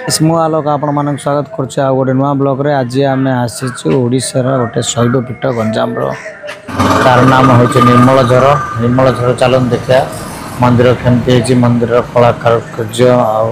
ମୁଁ ଆଲୋକ ଆପଣମାନଙ୍କୁ ସ୍ୱାଗତ କରୁଛି ଆଉ ଗୋଟେ ନୂଆ ବ୍ଲଗ୍ରେ। ଆଜି ଆମେ ଆସିଛୁ ଓଡ଼ିଶାର ଗୋଟେ ଶୈବ ପୀଠ ଗଞ୍ଜାମର, ତାର ନାମ ହେଉଛି ନିର୍ମଳଝର। ନିର୍ମଳଝର ଚାଲନ୍ତୁ ଦେଖିବା ମନ୍ଦିର କେମିତି ହେଇଛି, ମନ୍ଦିରର କଳା କାରୁକାର୍ଯ୍ୟ। ଆଉ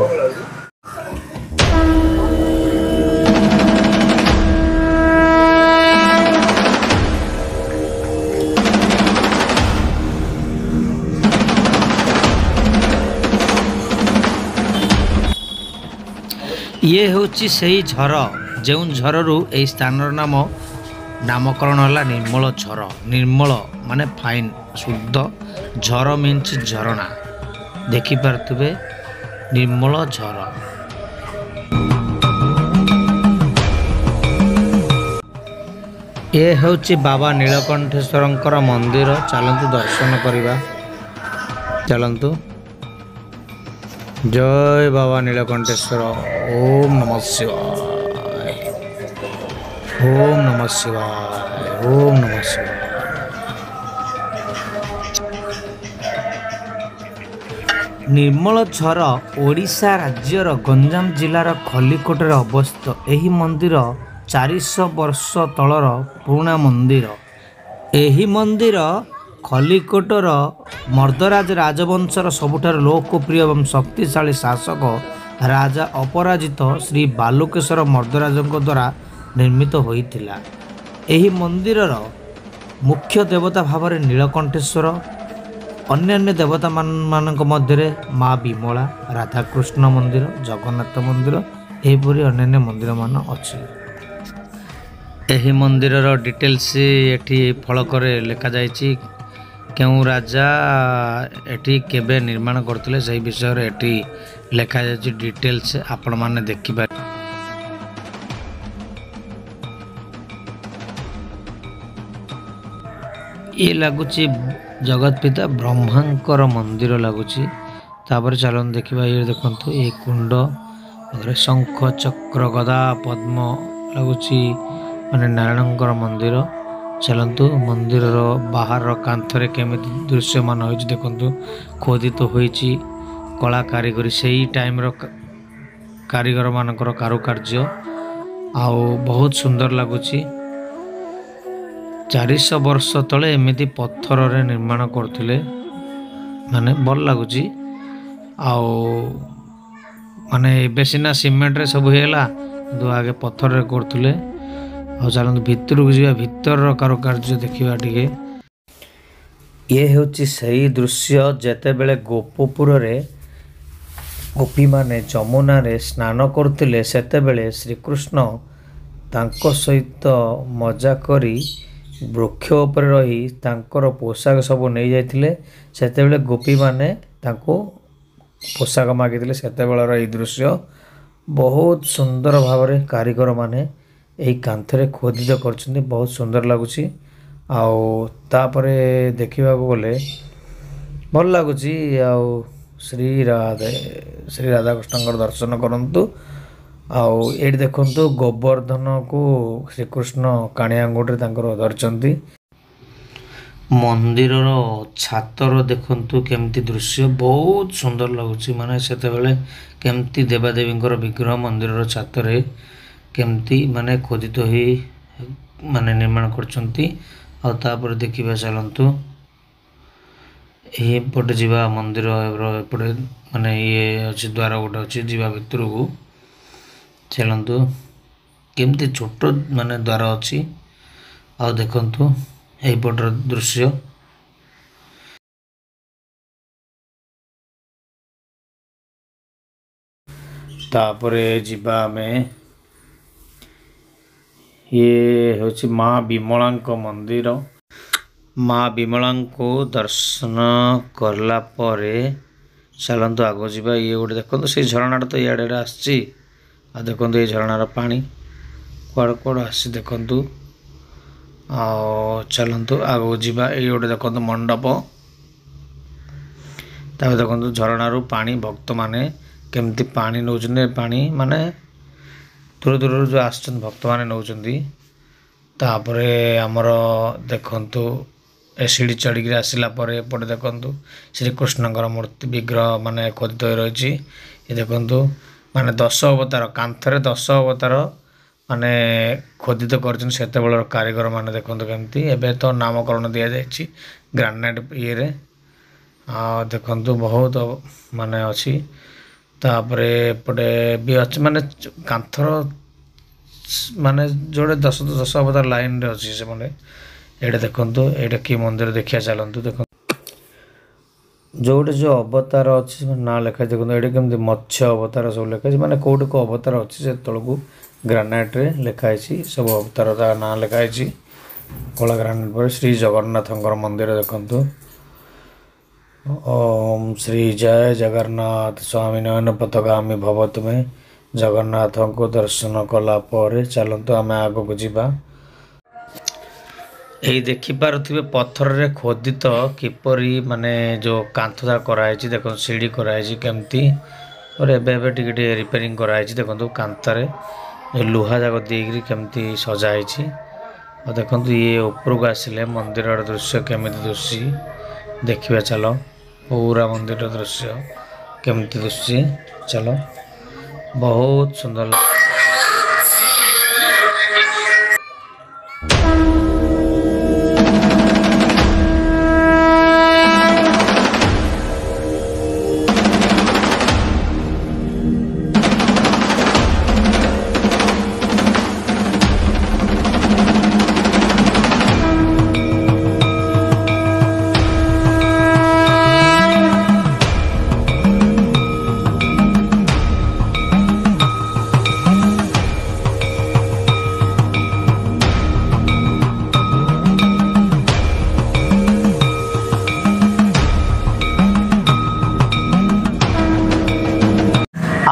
ये होची सही झर जो झरु यही स्थानर नामकरण है निर्मल झर। निर्मल माने फाइन शुद्ध, झर मीन्स झरणा। देखिपे निर्मल झर। ये होची बाबा नीलकंठेश्वर मंदिर। चलतु दर्शन करवा, चलतु। जय बाबा नीलकंठेश्वर। ओम नमः शिवाय, ओम नमः शिवाय, ओम नमः शिवाय। निर्मलझर ओडिशा राज्यर गंजाम जिलार खलिकोटे अवस्थित। यही मंदिर 400 वर्ष तलर पुराना मंदिर। यही मंदिर खलिकोटर मर्दराज राजवंशर सबुठार लोकप्रिय एवं शक्तिशाली शासक राजा अपराजित श्री बालुकेश्वर मर्दराज द्वारा निर्मित होइथिला। एही मंदिरर मुख्य देवता भाव नीलकंठेश्वर, अन्यान्य देवता मानक मध्य माँ विमला, राधाकृष्ण मंदिर, जगन्नाथ मंदिर, एहिपरि अन्यान्य मंदिर मान अछि। एही मंदिरर डिटेल्स एठी फलकरे लिखा जाइछि। क्यों राजा एठी केबे निर्माण करथिले सही विषय रे एठी लिखा जाइछि। डिटेल्स आपण माने देखि पारे। ये लगुची जगत पिता ब्रह्मांकर मंदिर लगुची। तापर चलन देखिबा। ये देखंतु ये कुंड, शंख चक्र गदा पद्म लगुची माने नारायणकर मंदिर। चलतु मंदिर बाहर कांथरे केमिति दृश्यमान होइछि देखंतु। खोदित होइछि कला कारीगरी, सेही टाइम रो कारीगर मानकर कारुकार्य। आउ बहुत सुंदर लगुछि। 400 वर्ष तले एमिति पत्थर रे निर्माण करथिले, माने भल लगुछि। आउ माने बेसिना सीमेंट रे सब हेला, दो आगे पत्थर रे करथिले। और चलते भितर को जा, भितर कारुकार्य देखा टे। ये होची सही दृश्य जेते बेले गोपपुर रे गोपी माने जमुना रे स्नान करथिले, सेते बेले श्रीकृष्ण तांको सहित मजा करी वृक्ष उपर रही तांकर पोशाक सब नहीं जाइथिले। सेते बेले गोपी माने तांको पोशाक मागिथिले। सेते बेलर एई दृश्य बहुत सुंदर भाव रे कारीगर माने यही कांथरे खोदित कर, बहुत सुंदर लगुच। आउे देखा गले भल लगुच। श्री राधाकृष्ण दर्शन करंतु। ये देखंतु गोवर्धन को श्रीकृष्ण काणी आंगुठे धरचंती। मंदिर छातर देखंतु केमती दृश्य बहुत सुंदर लगुच। माने सेते बेले केमती देवादेवी विग्रह मंदिर छातरे केमती माने खोदित ही माने निर्माण करचंती। आ तापर देखिबा चलंतु। एही पटे जीवा मंदिर एपटे माने ये अछि द्वार गोटे अछि जीवा भितर को। चलंतु केमती छोट माने द्वार अछि। आ देखंतु एही पटर दृश्य। तापरे जीवा में ये होची माँ विमला मंदिर। माँ विमला को दर्शन करला परे चलतु आगो जीवा। ये गोटे देखो से झरना तो इे आसी। आ देखो ये झरनार पानी कुआड़ कुआड़ आसी देखु। चलतु आगो जीवा। ये गोटे देखो मंडप। तब देखो झरनार पानी भक्त माने केमती पानी नौ पानी माने दूर दूर जो आस भक्त मैंने नौकरी। तापरे आमर देखंतु सीढ़ी चढ़ी आसला एपटे देखंतु श्रीकृष्ण मूर्ति विग्रह माने खोदित रही। ये देखंतु ମାନେ 10 ଅବତାର କାନ୍ଥରେ 10 ଅବତାର ମାନେ ଖୋଦିତ କରିଛନ୍ତି ସେତେବେଳର କାରିଗର ମାନେ। ଦେଖନ୍ତୁ କେମିତି ଏବେ ତ ନାମକରଣ ଦିଆଯାଇଛି ଗ୍ରାନାଇଟ୍ ଇଏରେ। ଆଉ ଦେଖନ୍ତୁ ବହୁତ ମାନେ ଅଛି। ତାପରେ ଏପଟେ ବି ଅଛି ମାନେ କାନ୍ଥର ମାନେ ଯୋଉଟା 10 ଅବତାର ଲାଇନରେ ଅଛି ସେମାନେ। ଏଇଟା ଦେଖନ୍ତୁ ଏଇଟା କି ମନ୍ଦିର ଦେଖିବା ଚାଲନ୍ତୁ। ଦେଖନ୍ତୁ ଯୋଉଠି ଯୋଉ ଅବତାର ଅଛି ସେମାନେ ନାଁ ଲେଖା ଅଛି। ଦେଖନ୍ତୁ ଏଇଠି କେମିତି ମତ୍ସ୍ୟ ଅବତାର ସବୁ ଲେଖା ଅଛି ମାନେ କୋଉଠି କୋଉ ଅବତାର ଅଛି ସେ ତଳକୁ ଗ୍ରାନାଇଟ୍ରେ ଲେଖା ହେଇଛି ସବୁ ଅବତାର ତା ନାଁ ଲେଖା ହେଇଛି କଳା ଗ୍ରାନାଇଟ୍ ପରେ। ଶ୍ରୀ ଜଗନ୍ନାଥଙ୍କର ମନ୍ଦିର ଦେଖନ୍ତୁ। ଓମ୍ ଶ୍ରୀ ଜୟ ଜଗନ୍ନାଥ ସ୍ୱାମୀ ନୟନ ପଥଗାମୀ ଭବ ତୁମେ। ଜଗନ୍ନାଥଙ୍କୁ ଦର୍ଶନ କଲା ପରେ ଚାଲନ୍ତୁ ଆମେ ଆଗକୁ ଯିବା। ଏଇ ଦେଖିପାରୁଥିବେ ପଥରରେ ଖୋଦିତ କିପରି ମାନେ ଯେଉଁ କାନ୍ଥଟା କରାହେଇଛି। ଦେଖନ୍ତୁ ସିଡ଼ି କରାହେଇଛି କେମିତି ଏବେ ଏବେ ଟିକେ ଟିକେ ରିପେୟାରିଂ କରାହେଇଛି। ଦେଖନ୍ତୁ କାନ୍ଥରେ ଲୁହା ଯାକ ଦେଇକରି କେମିତି ସଜା ହେଇଛି। ଆଉ ଦେଖନ୍ତୁ ଇଏ ଉପରକୁ ଆସିଲେ ମନ୍ଦିରର ଦୃଶ୍ୟ କେମିତି ଦିଶୁଛି ଦେଖିବା ଚାଲ। ପୁରା ମନ୍ଦିରର ଦୃଶ୍ୟ କେମିତି ଦିଶୁଛି ଚାଲ। ବହୁତ ସୁନ୍ଦର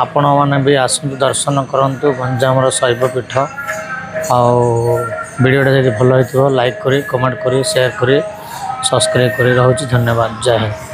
ଆପଣମାନେ ବି ଆସନ୍ତୁ ଦର୍ଶନ କରନ୍ତୁ ଗଞ୍ଜାମର ଶୈବପୀଠ। ଆଉ ଭିଡ଼ିଓଟା ଯଦି ଭଲ ହେଇଥିବ ଲାଇକ୍ କରି କମେଣ୍ଟ କରି ସେୟାର କରି ସବସ୍କ୍ରାଇବ୍ କରି ରହୁଛି। ଧନ୍ୟବାଦ। ଜୟ ହିନ୍ଦ।